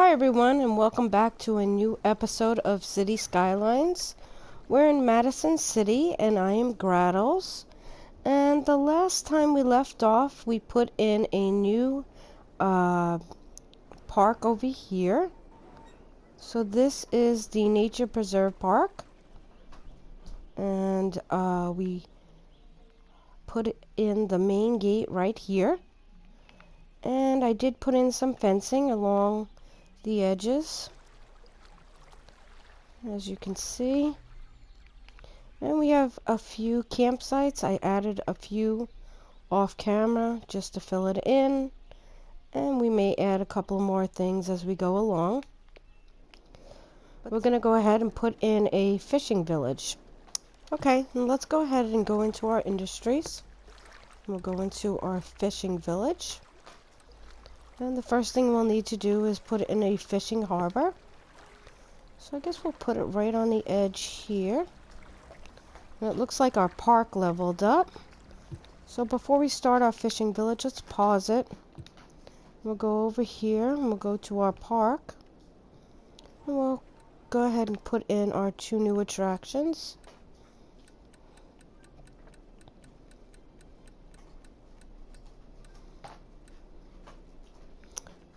Hi everyone, and welcome back to a new episode of City Skylines. We're in Madison City and I am Grahtles. And the last time we left off, we put in a new park over here. So this is the Nature Preserve Park. And we put in the main gate right here. And I did put in some fencing along the edges, as you can see. And we have a few campsites. I added a few off camera just to fill it in, and we may add a couple more things as we go along. We're going to go ahead and put in a fishing village. Okay, and let's go ahead and go into our industries. We'll go into our fishing village. And the first thing we'll need to do is put in a fishing harbor. So I guess we'll put it right on the edge here. And it looks like our park leveled up. So before we start our fishing village, let's pause it. We'll go over here and we'll go to our park. And we'll go ahead and put in our two new attractions.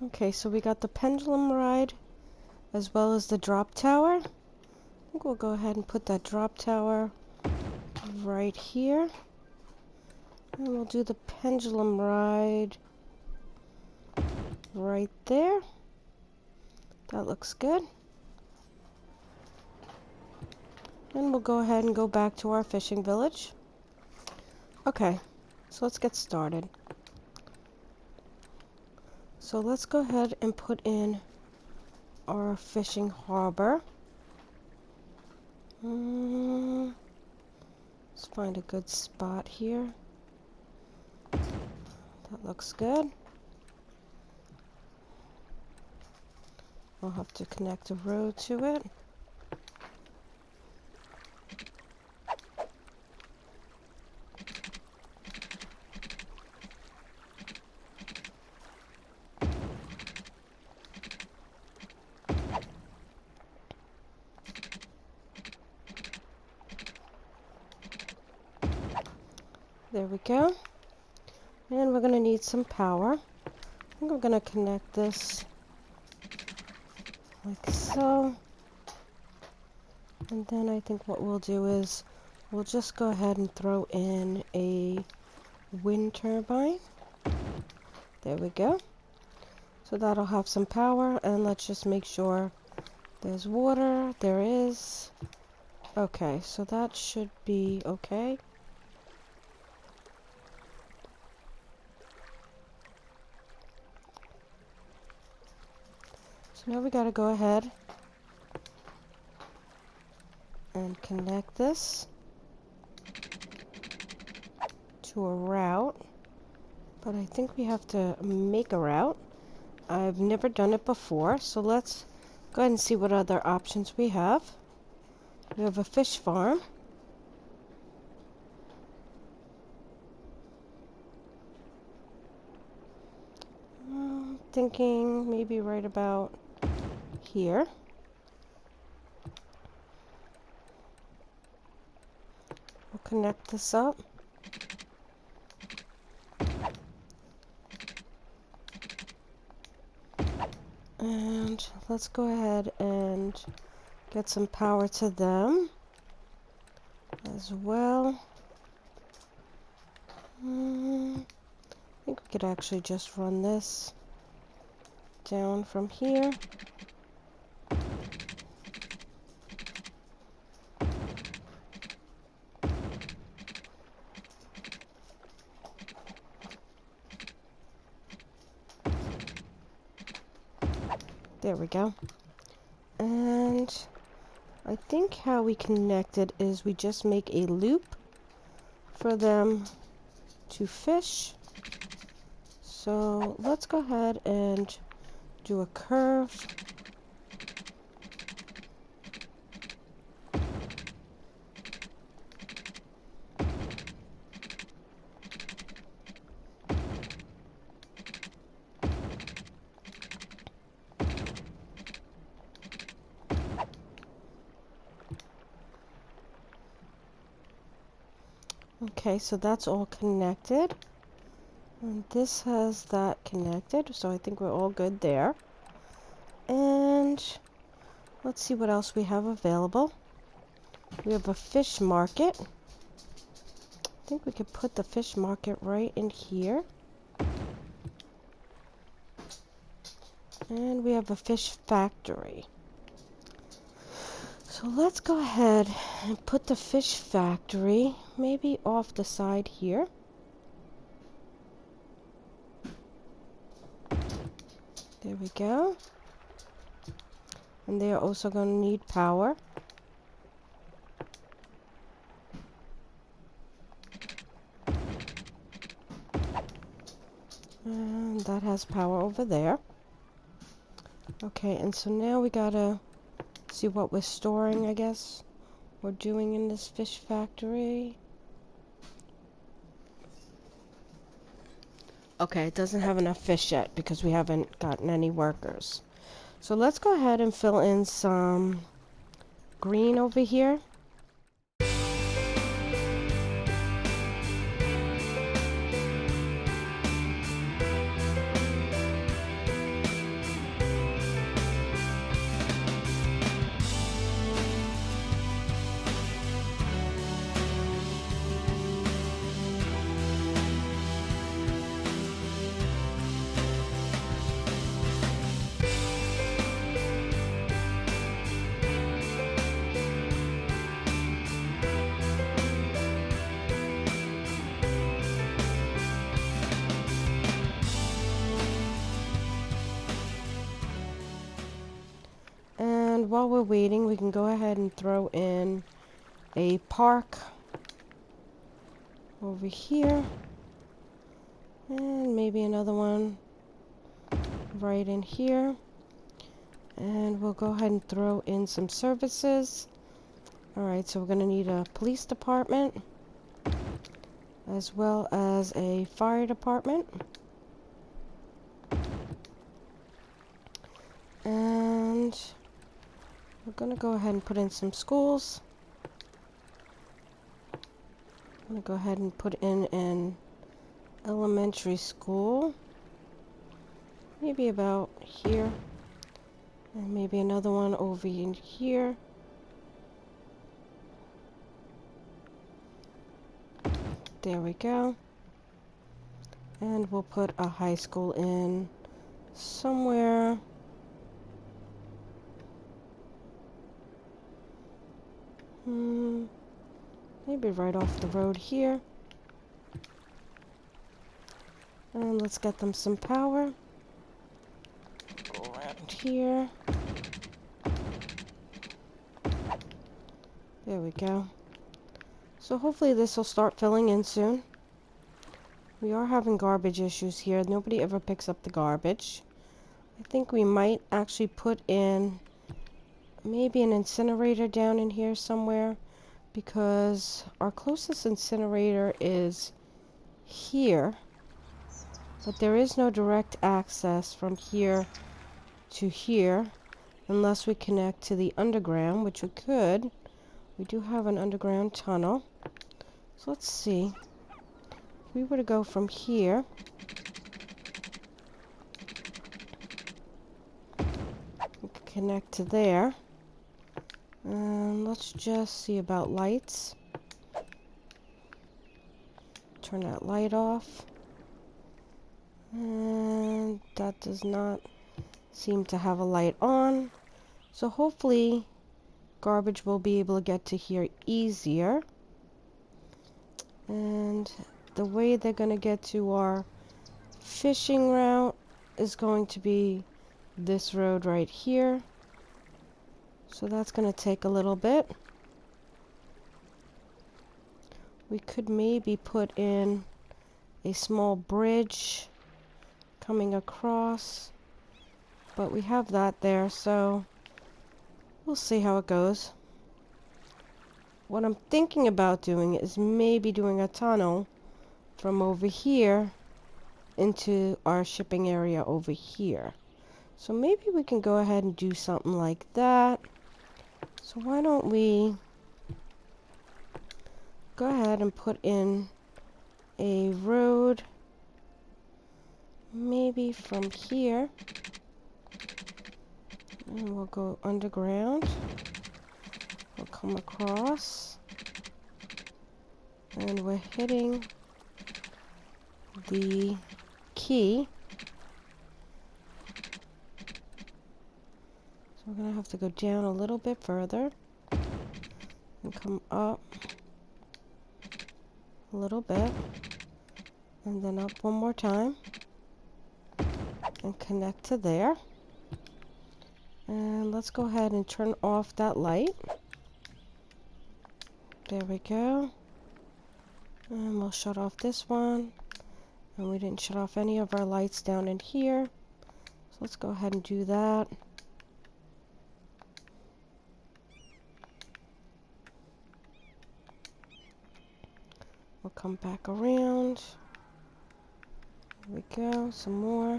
Okay, so we got the pendulum ride as well as the drop tower. I think we'll go ahead and put that drop tower right here. And we'll do the pendulum ride right there. That looks good. And we'll go ahead and go back to our fishing village. Okay, so let's get started. So let's go ahead and put in our fishing harbor. Let's find a good spot here. That looks good. I'll have to connect a road to it. There we go. And we're going to need some power. I think we're going to connect this like so. And then I think what we'll do is we'll just go ahead and throw in a wind turbine. There we go. So that'll have some power, and let's just make sure there's water. There is. Okay, so that should be okay. So now we gotta go ahead and connect this to a route, but I think we have to make a route. I've never done it before, so let's go ahead and see what other options we have. We have a fish farm. Thinking maybe right about here. We'll connect this up. And let's go ahead and get some power to them as well. I think we could actually just run this down from here. There we go. And I think how we connect it is we just make a loop for them to fish. So let's go ahead and do a curve. Okay, so that's all connected. And this has that connected, so I think we're all good there. And let's see what else we have available. We have a fish market. I think we could put the fish market right in here. And we have a fish factory. So let's go ahead and put the fish factory maybe off the side here. There we go. And they're also going to need power. And that has power over there. Okay, and so now we gotta see what we're storing, I guess, we're doing in this fish factory. Okay, it doesn't have enough fish yet because we haven't gotten any workers. So let's go ahead and fill in some green over here. And while we're waiting, we can go ahead and throw in a park over here. And maybe another one right in here. And we'll go ahead and throw in some services. Alright, so we're going to need a police department, as well as a fire department. And we're going to go ahead and put in some schools. I'm going to go ahead and put in an elementary school. Maybe about here. And maybe another one over in here. There we go. And we'll put a high school in somewhere. Maybe right off the road here. And let's get them some power. Go around here. There we go. So hopefully this will start filling in soon. We are having garbage issues here. Nobody ever picks up the garbage. I think we might actually put in maybe an incinerator down in here somewhere, because our closest incinerator is here, but there is no direct access from here to here unless we connect to the underground, which we could. We do have an underground tunnel. So let's see. If we were to go from here, we could connect to there. And let's just see about lights. Turn that light off. And that does not seem to have a light on. So hopefully garbage will be able to get to here easier. And the way they're going to get to our fishing route is going to be this road right here. So that's going to take a little bit. We could maybe put in a small bridge coming across, but we have that there, so we'll see how it goes. What I'm thinking about doing is maybe doing a tunnel from over here into our shipping area over here. So maybe we can go ahead and do something like that. So why don't we go ahead and put in a road, maybe from here, and we'll go underground. We'll come across, and we're hitting the key. So we're gonna have to go down a little bit further and come up a little bit, and then up one more time and connect to there. And let's go ahead and turn off that light. There we go. And we'll shut off this one. And we didn't shut off any of our lights down in here. So let's go ahead and do that. We'll come back around. There we go, some more.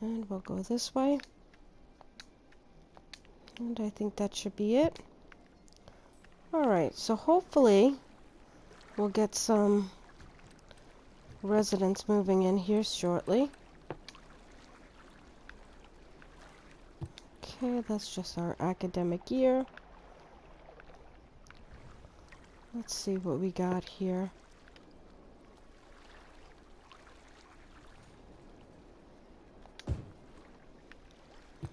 And we'll go this way. And I think that should be it. Alright, so hopefully we'll get some residents moving in here shortly. Okay, that's just our academic year. Let's see what we got here.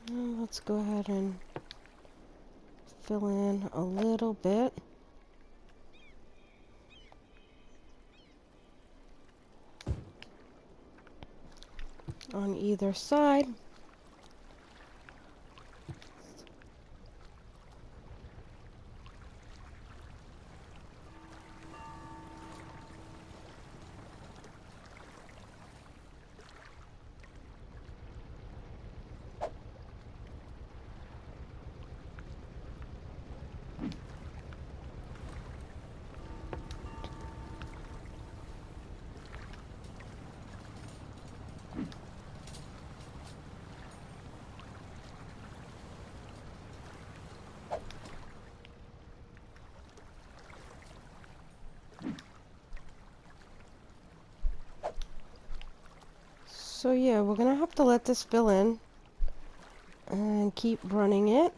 And let's go ahead and fill in a little bit. On either side. So yeah, we're gonna have to let this fill in and keep running it.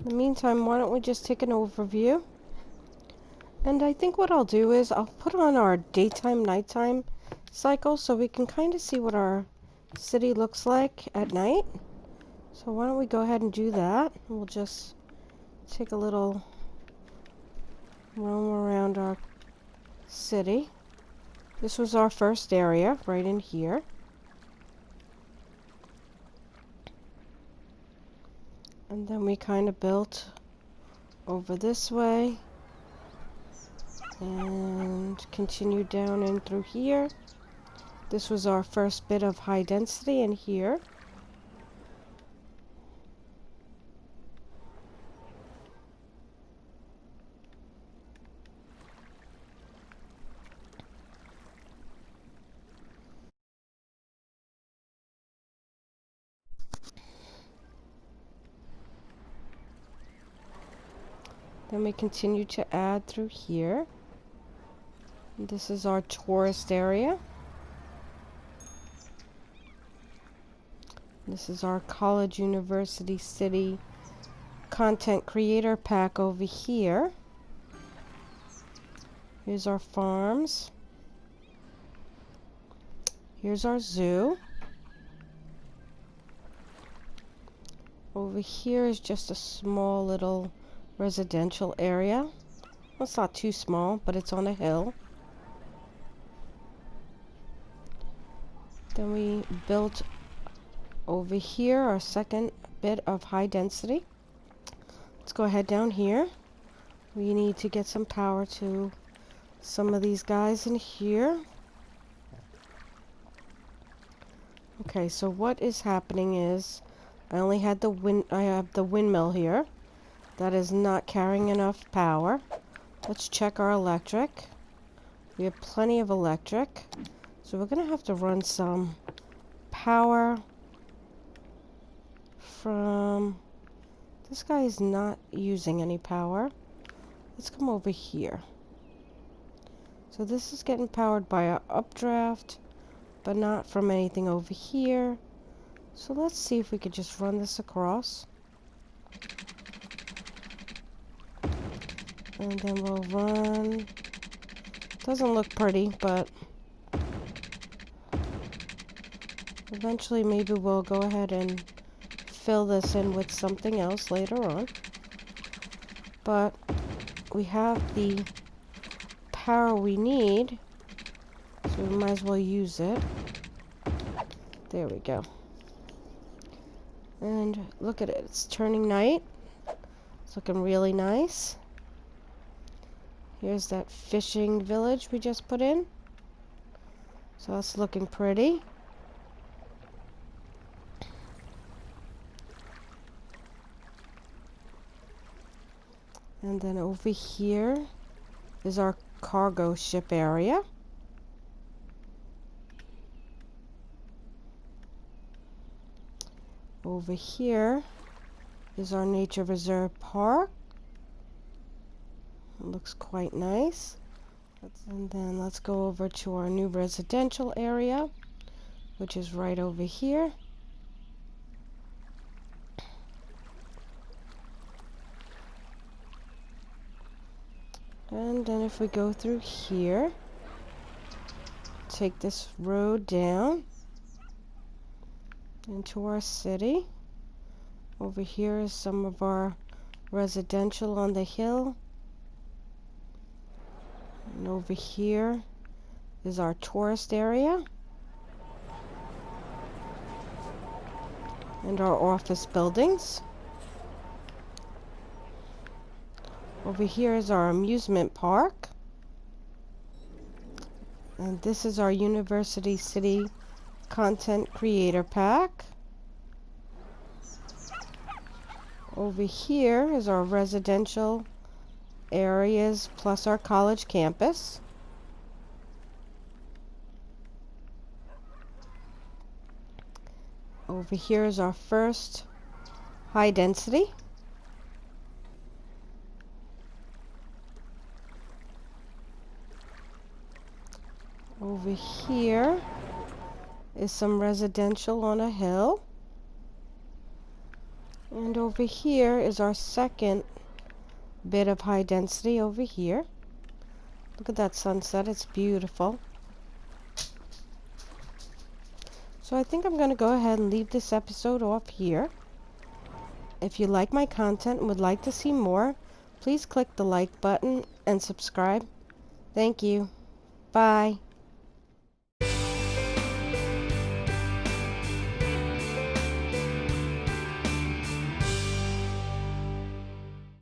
In the meantime, why don't we just take an overview? And I think what I'll do is I'll put on our daytime, nighttime cycle so we can kind of see what our city looks like at night. So why don't we go ahead and do that? We'll just take a little roam around our city. This was our first area, right in here. And then we kind of built over this way and continued down in through here. This was our first bit of high density in here. Then we continue to add through here. This is our tourist area. This is our college, university, city content creator pack over here. Here's our farms. Here's our zoo. Over here is just a small little residential area. Well, it's not too small, but it's on a hill. Then we built over here our second bit of high density. Let's go ahead down here. We need to get some power to some of these guys in here. Okay, so what is happening is I only had I have the windmill here. That is not carrying enough power. Let's check our electric. We have plenty of electric. So we're gonna have to run some power from This guy is not using any power. Let's come over here. So this is getting powered by our updraft, but not from anything over here. So let's see if we could just run this across. And then we'll run. Doesn't look pretty, but eventually maybe we'll go ahead and fill this in with something else later on. But we have the power we need, so we might as well use it. There we go. And look at it, it's turning night. It's looking really nice. Here's that fishing village we just put in. So that's looking pretty. And then over here is our cargo ship area. Over here is our nature reserve park. It looks quite nice. And then let's go over to our new residential area, which is right over here. And then if we go through here, take this road down into our city. Over here is some of our residential on the hill. And over here is our tourist area. And our office buildings. Over here is our amusement park. And this is our University City Content Creator Pack. Over here is our residential areas plus our college campus. Over here is our first high density. Over here is some residential on a hill. And over here is our second bit of high density over here. Look at that sunset, it's beautiful. So I think I'm going to go ahead and leave this episode off here. If you like my content and would like to see more, please click the like button and subscribe. Thank you. Bye.